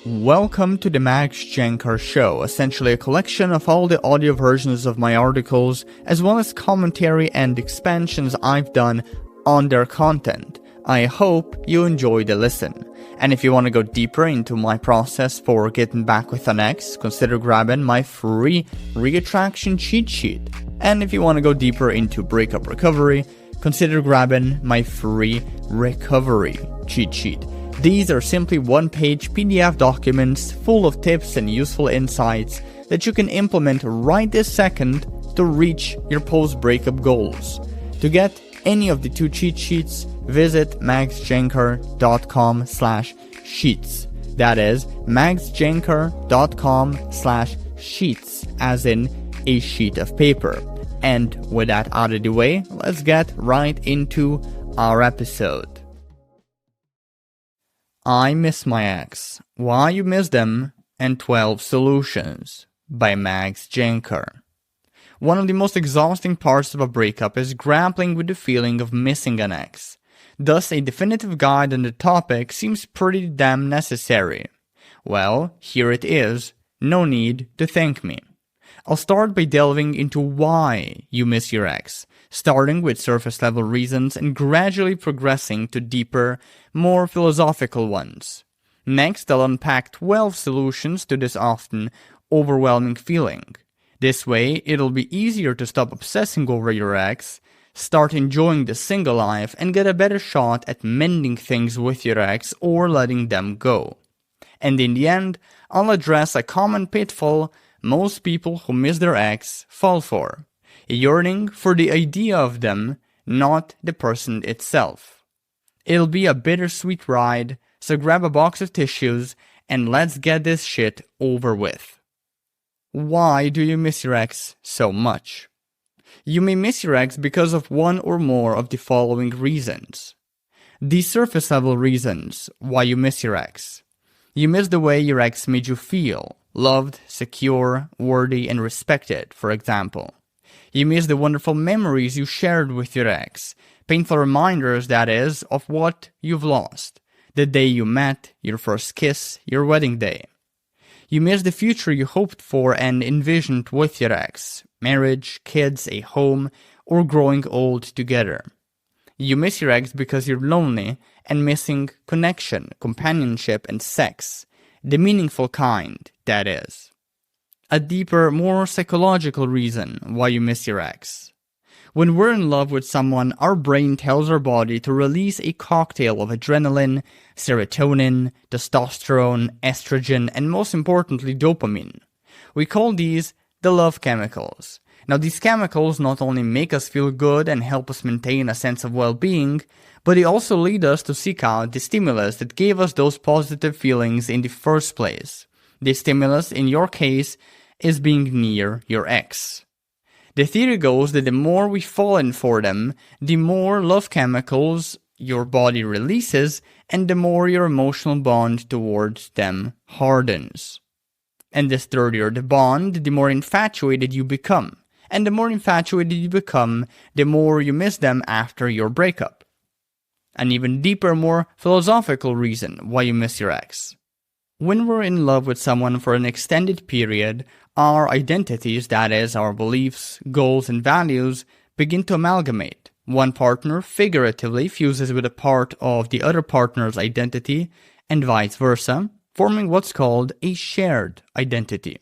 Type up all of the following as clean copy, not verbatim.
Welcome to the Jancar show, essentially a collection of all the audio versions of my articles, as well as commentary and expansions I've done on their content. I hope you enjoy the listen. And if you want to go deeper into my process for getting back with an ex, consider grabbing my free reattraction cheat sheet. And if you want to go deeper into breakup recovery, consider grabbing my free recovery cheat sheet. These are simply one-page PDF documents full of tips and useful insights that you can implement right this second to reach your post-breakup goals. To get any of the two cheat sheets, visit maxjancar.com/sheets. That is maxjancar.com/sheets, as in a sheet of paper. And with that out of the way, let's get right into our episode. I Miss My Ex, Why You Miss Them, and 12 Solutions by Max Jancar. One of the most exhausting parts of a breakup is grappling with the feeling of missing an ex. Thus, a definitive guide on the topic seems pretty damn necessary. Well, here it is. No need to thank me. I'll start by delving into why you miss your ex, starting with surface-level reasons and gradually progressing to deeper, more philosophical ones. Next, I'll unpack 12 solutions to this often overwhelming feeling. This way, it'll be easier to stop obsessing over your ex, start enjoying the single life, and get a better shot at mending things with your ex or letting them go. And in the end, I'll address a common pitfall most people who miss their ex fall for: a yearning for the idea of them, not the person itself. It'll be a bittersweet ride, so grab a box of tissues and let's get this shit over with. Why do you miss your ex so much? You may miss your ex because of one or more of the following reasons. The surface level reasons why you miss your ex. You miss the way your ex made you feel, loved, secure, worthy, and respected, for example. You miss the wonderful memories you shared with your ex, painful reminders, that is, of what you've lost, the day you met, your first kiss, your wedding day. You miss the future you hoped for and envisioned with your ex, marriage, kids, a home, or growing old together. You miss your ex because you're lonely and missing connection, companionship, and sex, the meaningful kind, that is. A deeper, more psychological reason why you miss your ex. When we're in love with someone, our brain tells our body to release a cocktail of adrenaline, serotonin, testosterone, estrogen, and most importantly, dopamine. We call these the love chemicals. Now, these chemicals not only make us feel good and help us maintain a sense of well-being, but they also lead us to seek out the stimulus that gave us those positive feelings in the first place. The stimulus, in your case, is being near your ex. The theory goes that the more we fall in for them, the more love chemicals your body releases, and the more your emotional bond towards them hardens. And the sturdier the bond, the more infatuated you become. And the more infatuated you become, the more you miss them after your breakup. An even deeper, more philosophical reason why you miss your ex. When we're in love with someone for an extended period, our identities, that is, our beliefs, goals, and values, begin to amalgamate. One partner figuratively fuses with a part of the other partner's identity, and vice versa, forming what's called a shared identity.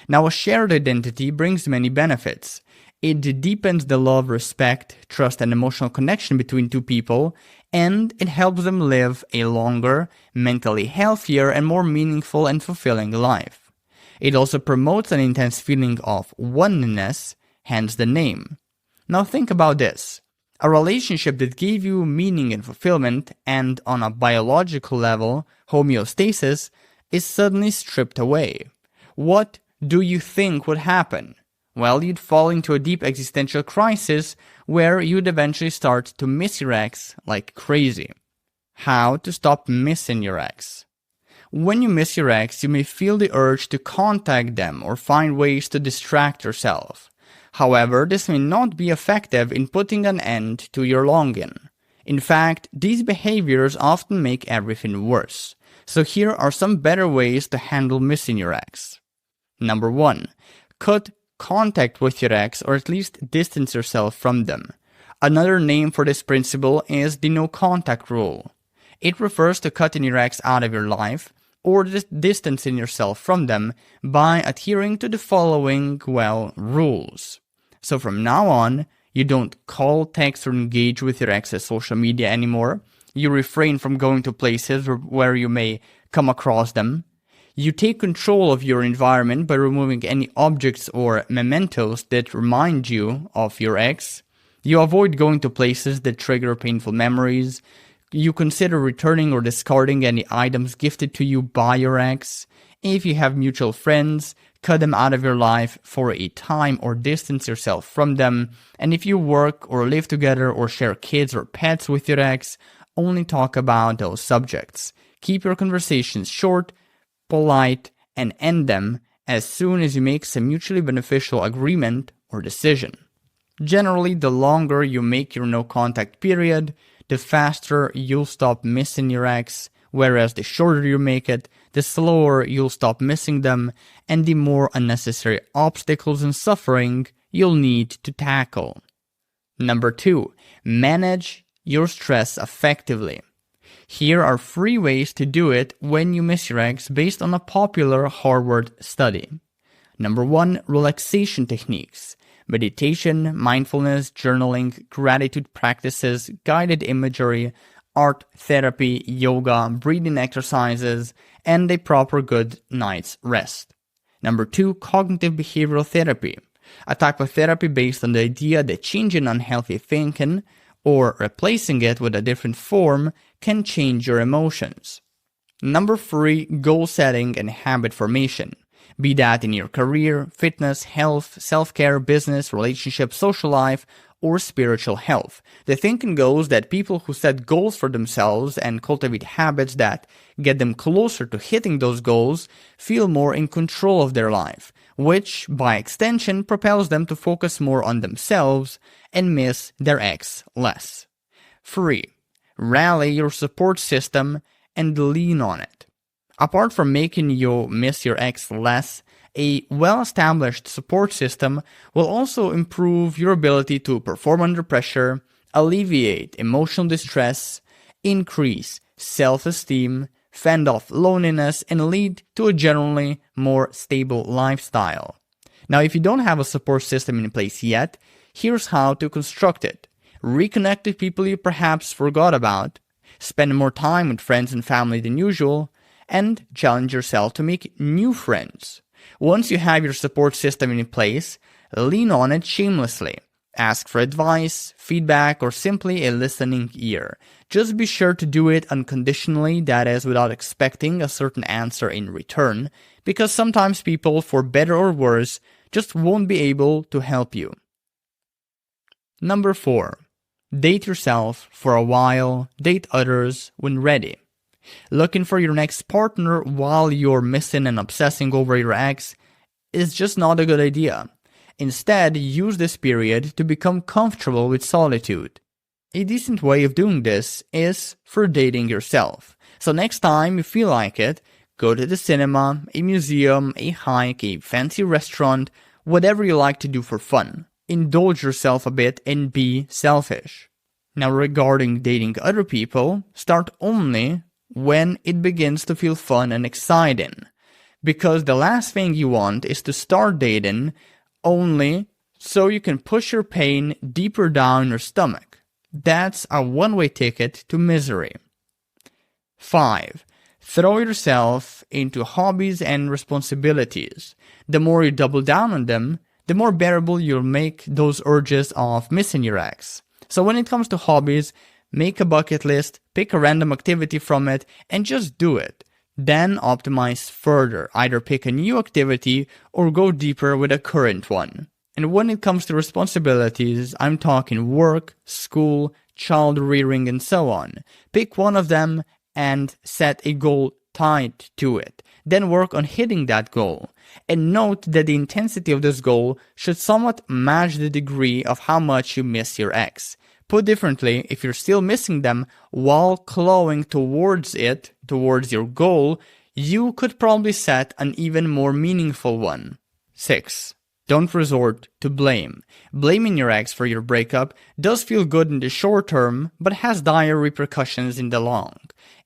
Now, a shared identity brings many benefits. It deepens the love, respect, trust, and emotional connection between two people, and it helps them live a longer, mentally healthier, and more meaningful and fulfilling life. It also promotes an intense feeling of oneness, hence the name. Now think about this. A relationship that gave you meaning and fulfillment, and on a biological level, homeostasis, is suddenly stripped away. What do you think would happen? Well, you'd fall into a deep existential crisis where you'd eventually start to miss your ex like crazy. How to stop missing your ex? When you miss your ex, you may feel the urge to contact them or find ways to distract yourself. However, this may not be effective in putting an end to your longing. In fact, these behaviors often make everything worse. So here are some better ways to handle missing your ex. Number 1. Cut contact with your ex, or at least distance yourself from them. Another name for this principle is the no contact rule. It refers to cutting your ex out of your life or distancing yourself from them by adhering to the following, rules. So from now on, you don't call, text, or engage with your ex's social media anymore. You refrain from going to places where you may come across them. You take control of your environment by removing any objects or mementos that remind you of your ex. You avoid going to places that trigger painful memories. You consider returning or discarding any items gifted to you by your ex. If you have mutual friends, cut them out of your life for a time or distance yourself from them. And if you work or live together or share kids or pets with your ex, only talk about those subjects. Keep your conversations short, polite, and end them as soon as you make some mutually beneficial agreement or decision. Generally, the longer you make your no-contact period, the faster you'll stop missing your ex, whereas the shorter you make it, the slower you'll stop missing them, and the more unnecessary obstacles and suffering you'll need to tackle. Number 2. Manage your stress effectively. Here are 3 ways to do it when you miss your ex based on a popular Harvard study. Number 1. Relaxation techniques. Meditation, mindfulness, journaling, gratitude practices, guided imagery, art therapy, yoga, breathing exercises, and a proper good night's rest. Number 2. Cognitive behavioral therapy. A type of therapy based on the idea that changing unhealthy thinking or replacing it with a different form can change your emotions. Number 3. Goal setting and habit formation. Be that in your career, fitness, health, self-care, business, relationship, social life, or spiritual health. The thinking goes that people who set goals for themselves and cultivate habits that get them closer to hitting those goals feel more in control of their life, which, by extension, propels them to focus more on themselves and miss their ex less. 3. Rally your support system and lean on it. Apart from making you miss your ex less, a well-established support system will also improve your ability to perform under pressure, alleviate emotional distress, increase self-esteem, fend off loneliness, and lead to a generally more stable lifestyle. Now, if you don't have a support system in place yet, here's how to construct it. Reconnect with people you perhaps forgot about, spend more time with friends and family than usual, and challenge yourself to make new friends. Once you have your support system in place, lean on it shamelessly. Ask for advice, feedback, or simply a listening ear. Just be sure to do it unconditionally, that is, without expecting a certain answer in return, because sometimes people, for better or worse, just won't be able to help you. Number 4. Date yourself for a while, date others when ready. Looking for your next partner while you're missing and obsessing over your ex is just not a good idea. Instead, use this period to become comfortable with solitude. A decent way of doing this is for dating yourself. So next time you feel like it, go to the cinema, a museum, a hike, a fancy restaurant, whatever you like to do for fun. Indulge yourself a bit and be selfish. Now, regarding dating other people, start only when it begins to feel fun and exciting. Because the last thing you want is to start dating only so you can push your pain deeper down your stomach. That's a one-way ticket to misery. 5. Throw yourself into hobbies and responsibilities. The more you double down on them, the more bearable you'll make those urges of missing your ex. So when it comes to hobbies, make a bucket list, pick a random activity from it, and just do it. Then optimize further, either pick a new activity or go deeper with a current one. And when it comes to responsibilities, I'm talking work, school, child rearing, and so on. Pick one of them and set a goal tied to it. Then work on hitting that goal. And note that the intensity of this goal should somewhat match the degree of how much you miss your ex. Put differently, if you're still missing them while clawing towards it, towards your goal, you could probably set an even more meaningful one. 6. Don't resort to blame. Blaming your ex for your breakup does feel good in the short term, but has dire repercussions in the long.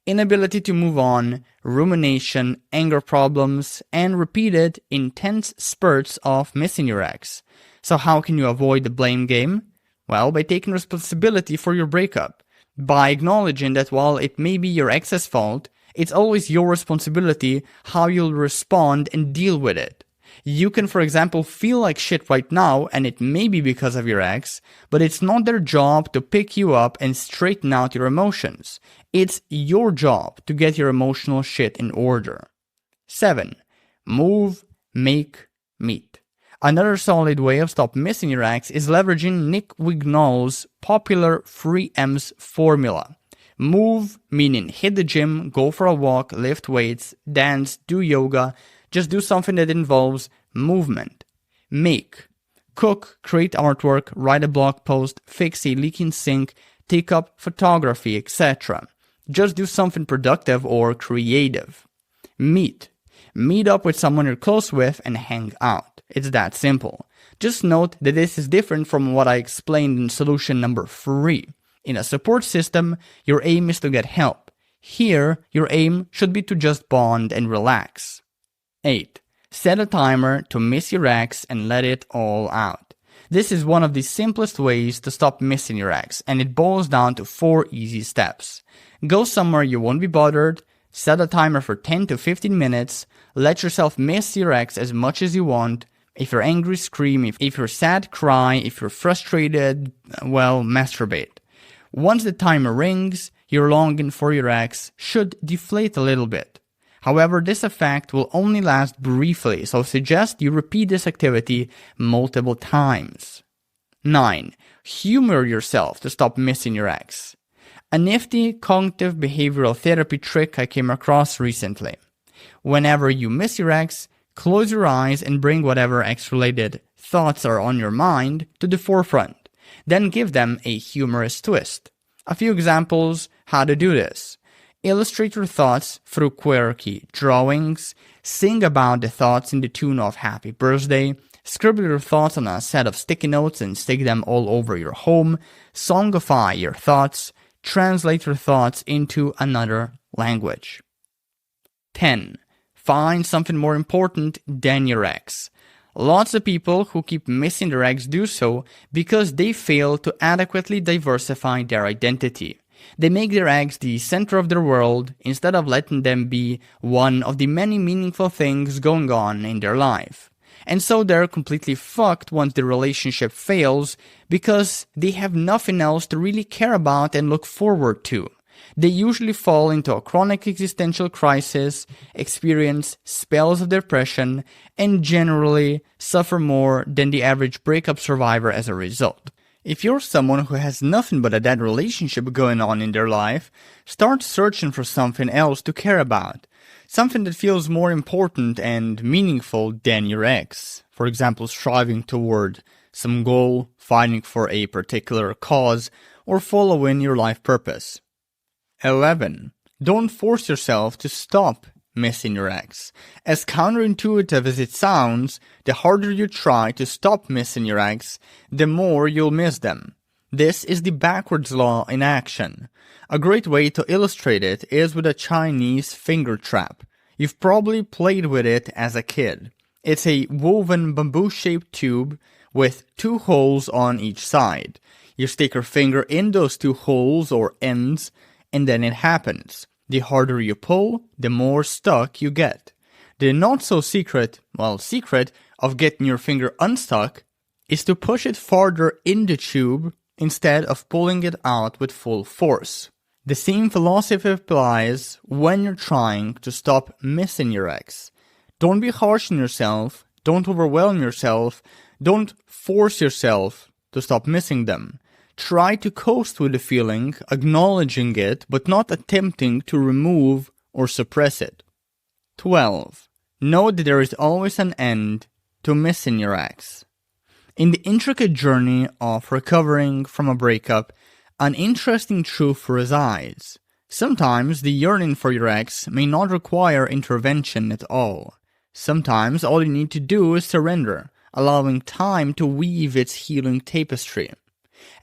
Inability to move on, rumination, anger problems, and repeated, intense spurts of missing your ex. So how can you avoid the blame game? Well, by taking responsibility for your breakup. By acknowledging that while it may be your ex's fault, it's always your responsibility how you'll respond and deal with it. You can, for example, feel like shit right now, and it may be because of your ex, but it's not their job to pick you up and straighten out your emotions. It's your job to get your emotional shit in order. 7. Move, make, meet. Another solid way of stop missing your ex is leveraging Nick Wignall's popular 3M's formula. Move, meaning hit the gym, go for a walk, lift weights, dance, do yoga. Just do something that involves movement. Make. Cook, create artwork, write a blog post, fix a leaking sink, take up photography, etc. Just do something productive or creative. Meet. Meet up with someone you're close with and hang out. It's that simple. Just note that this is different from what I explained in solution number 3. In a support system, your aim is to get help. Here, your aim should be to just bond and relax. 8. Set a timer to miss your ex and let it all out. This is one of the simplest ways to stop missing your ex, and it boils down to 4 easy steps. Go somewhere you won't be bothered, set a timer for 10 to 15 minutes, let yourself miss your ex as much as you want. If you're angry, scream. If you're sad, cry. If you're frustrated, well, masturbate. Once the timer rings, your longing for your ex should deflate a little bit. However, this effect will only last briefly, so I suggest you repeat this activity multiple times. 9. Humor yourself to stop missing your ex. A nifty cognitive behavioral therapy trick I came across recently. Whenever you miss your ex, close your eyes and bring whatever ex-related thoughts are on your mind to the forefront. Then give them a humorous twist. A few examples how to do this. Illustrate your thoughts through quirky drawings, sing about the thoughts in the tune of Happy Birthday, scribble your thoughts on a set of sticky notes and stick them all over your home, songify your thoughts, translate your thoughts into another language. 10. Find something more important than your ex. Lots of people who keep missing their ex do so because they fail to adequately diversify their identity. They make their ex the center of their world instead of letting them be one of the many meaningful things going on in their life. And so they're completely fucked once the relationship fails because they have nothing else to really care about and look forward to. They usually fall into a chronic existential crisis, experience spells of depression, and generally suffer more than the average breakup survivor as a result. If you're someone who has nothing but a dead relationship going on in their life, start searching for something else to care about. Something that feels more important and meaningful than your ex. For example, striving toward some goal, fighting for a particular cause, or following your life purpose. 11. Don't force yourself to stop missing your ex. As counterintuitive as it sounds, the harder you try to stop missing your ex, the more you'll miss them. This is the backwards law in action. A great way to illustrate it is with a Chinese finger trap. You've probably played with it as a kid. It's a woven bamboo-shaped tube with 2 holes on each side. You stick your finger in those 2 holes or ends, and then it happens. The harder you pull, the more stuck you get. The not-so-secret, secret of getting your finger unstuck is to push it farther in the tube instead of pulling it out with full force. The same philosophy applies when you're trying to stop missing your ex. Don't be harsh on yourself, don't overwhelm yourself, don't force yourself to stop missing them. Try to coast with the feeling, acknowledging it, but not attempting to remove or suppress it. 12. Know that there is always an end to missing your ex. In the intricate journey of recovering from a breakup, an interesting truth resides. Sometimes the yearning for your ex may not require intervention at all. Sometimes all you need to do is surrender, allowing time to weave its healing tapestry.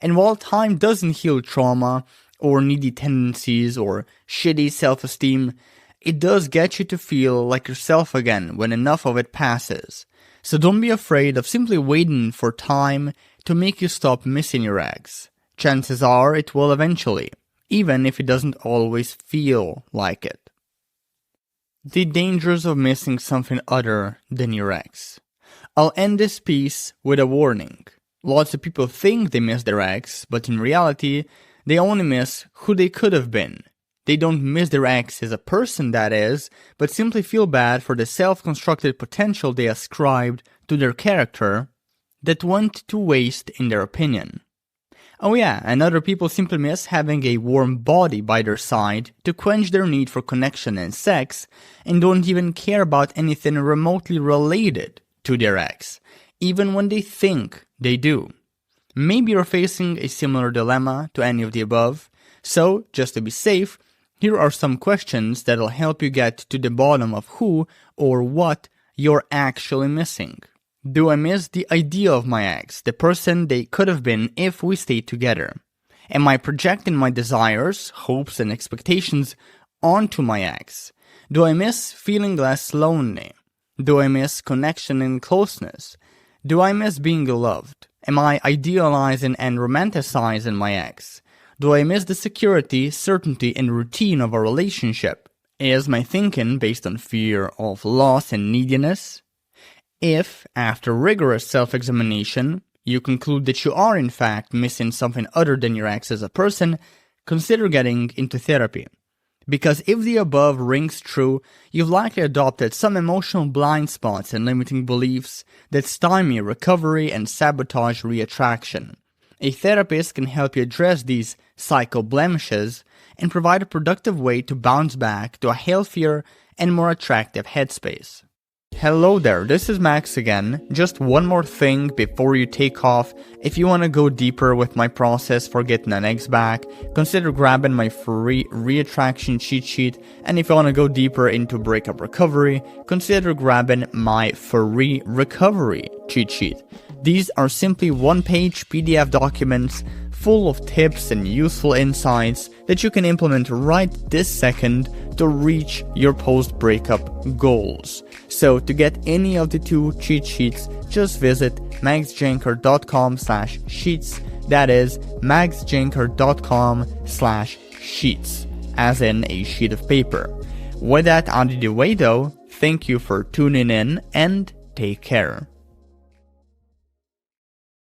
And while time doesn't heal trauma, or needy tendencies, or shitty self-esteem, it does get you to feel like yourself again when enough of it passes. So don't be afraid of simply waiting for time to make you stop missing your ex. Chances are it will eventually, even if it doesn't always feel like it. The dangers of missing something other than your ex. I'll end this piece with a warning. Lots of people think they miss their ex, but in reality, they only miss who they could have been. They don't miss their ex as a person, that is, but simply feel bad for the self-constructed potential they ascribed to their character that went to waste in their opinion. Oh yeah, and other people simply miss having a warm body by their side to quench their need for connection and sex, and don't even care about anything remotely related to their ex, even when they think they do. Maybe you're facing a similar dilemma to any of the above, so just to be safe, here are some questions that'll help you get to the bottom of who or what you're actually missing. Do I miss the idea of my ex, the person they could have been if we stayed together? Am I projecting my desires, hopes, and expectations onto my ex? Do I miss feeling less lonely? Do I miss connection and closeness? Do I miss being loved? Am I idealizing and romanticizing my ex? Do I miss the security, certainty, and routine of a relationship? Is my thinking based on fear of loss and neediness? If, after rigorous self-examination, you conclude that you are in fact missing something other than your ex as a person, consider getting into therapy. Because if the above rings true, you've likely adopted some emotional blind spots and limiting beliefs that stymie recovery and sabotage reattraction. A therapist can help you address these psycho blemishes and provide a productive way to bounce back to a healthier and more attractive headspace. Hello there, this is Max again. Just one more thing before you take off. If you want to go deeper with my process for getting an ex back, consider grabbing my free reattraction cheat sheet. And if you want to go deeper into breakup recovery, consider grabbing my free recovery cheat sheet. These are simply one-page PDF documents full of tips and useful insights that you can implement right this second to reach your post-breakup goals. So to get any of the two cheat sheets, just visit maxjancar.com/sheets. That is maxjancar.com/sheets, as in a sheet of paper. With that out of the way though, thank you for tuning in and take care.